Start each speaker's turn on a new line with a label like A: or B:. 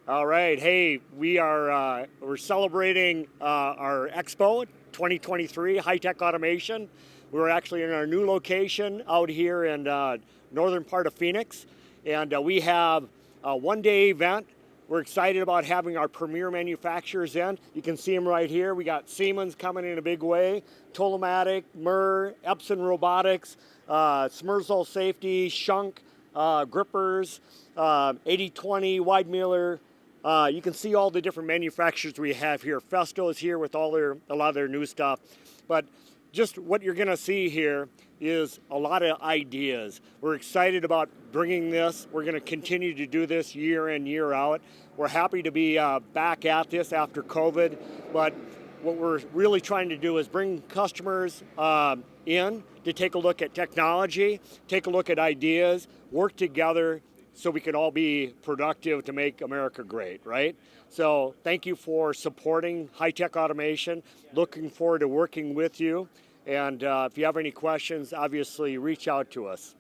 A: All right. Hey, we're celebrating our Expo 2023 Heitek Automation. We're actually in our new location out here in northern part of Phoenix, and we have a one-day event. We're excited about having our premier manufacturers in. You can see them right here. We got Siemens coming in a big way, Tolomatic, Murr, Epson Robotics, Smersol Safety, Shunk, Grippers, 8020, Weidmuller. You can see all the different manufacturers we have here. Festo is here with a lot of their new stuff. But just what you're going to see here is a lot of ideas. We're excited about bringing this. We're going to continue to do this year in, year out. We're happy to be back at this after COVID. But what we're really trying to do is bring customers in to take a look at technology, take a look at ideas, work together so we can all be productive to make America great, right? So thank you for supporting Heitek Automation. Looking forward to working with you. And if you have any questions, obviously reach out to us.